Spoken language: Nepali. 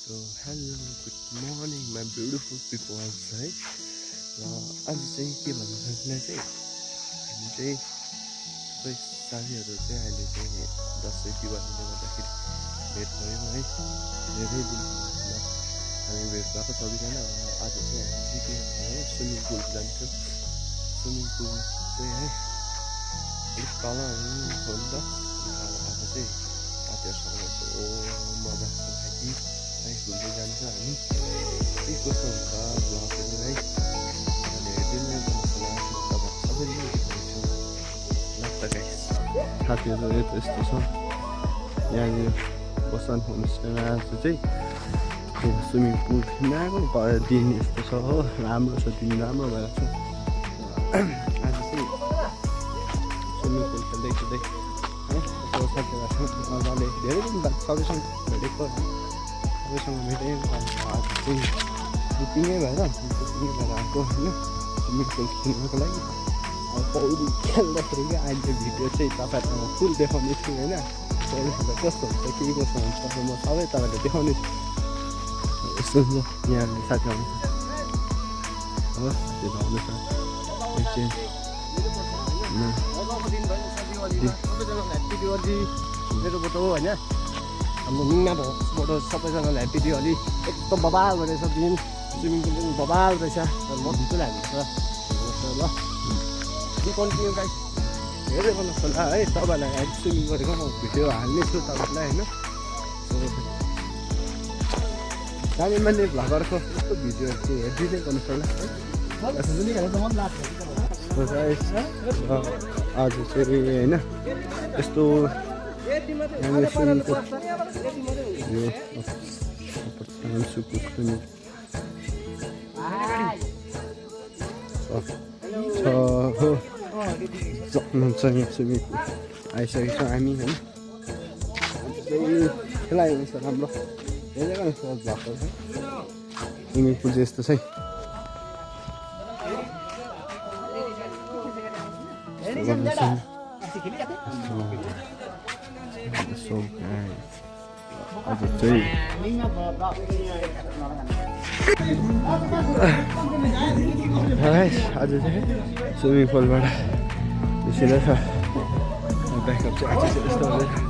So hello, good morning my beautiful people है र आज चाहिँ के भन्नु सक्ने चाहिँ हामी चाहिँ सबै साथीहरू चाहिँ अहिले चाहिँ दसैँ दिवालीले गर्दाखेरि भेट भयौँ है धेरै दिनसम्म हामी भेट भएको सबैजना आज चाहिँ हामी चाहिँ के है स्विमिङ पुल जान्थ्यौँ स्विमिङ पुल चाहिँ है अलिक तल हो नि त आज चाहिँ साथीहरूसँग यसो मजा खाइदिई है घुम्दै जान्छ हामी के कस्तो हुन्छ ब्लगहरू है हेरिदिनु तपाईँहरू सबैले देख्नेछु लाग्छ गाइस साथीहरू यस्तो छ यहाँनिर बसन होमस्टेमा आज चाहिँ स्विमिङ पुल फिनाको दिन यस्तो छ हो राम्रो छ दिन राम्रो भएर छ आज चाहिँ स्विमिङ पुल खेल्दै खेल्दै है साथीहरू मजाले धेरै दिन बाद सबैसँग भेटेको सबैसँग भेटेँ आज चाहिँ बुकिङै भएर आएको होइन स्विमिङ पुल खेल्नुको लागि अब पौडी खेल्दाखेरि क्या अहिले भिडियो चाहिँ तपाईँहरूसँग फुल देखाउने छु होइन पौडी खेल्दा कस्तो हुन्छ के कस्तो हुन्छ म सबै तपाईँहरूले देखाउने छु यस्तो हुन्छ यहाँ साथी आउनु हो साथीहरू आउँदैछ एकछिन मेरोबाट हो होइन हाम्रो मिङमा भोट सबैजनालाई ह्याप्पी दिवाली एकदम बबाल रहेछ दिन स्विमिङ पुल पनि बबाल रहेछ मजाले हाल्नु ल कन्टिन्यू गाइस हेर्दै गर्नुहोस् होला है तपाईँलाई अहिले स्विमिङ गरेको म भिडियो हाल्ने छु तपाईँलाई होइन जाने माने भ्लगरको यस्तो भिडियोहरू चाहिँ हेरिदिँदै गर्नुहोस् होला है आज चाहिँ होइन यस्तो स्विमिङ पुल यो सक्नुहुन्छ यहाँ स्विमिङ पुल आइसकेको छ हामी होइन खेलाइ हुन्छ राम्रो धेरै भएको छ स्विमिङ पुल चाहिँ यस्तो चाहिँ आज चाहिँ आज चाहिँ स्विमिङ पुलबाट निस्किँदैछ ब्याकअप चाहिँ आज चाहिँ यस्तो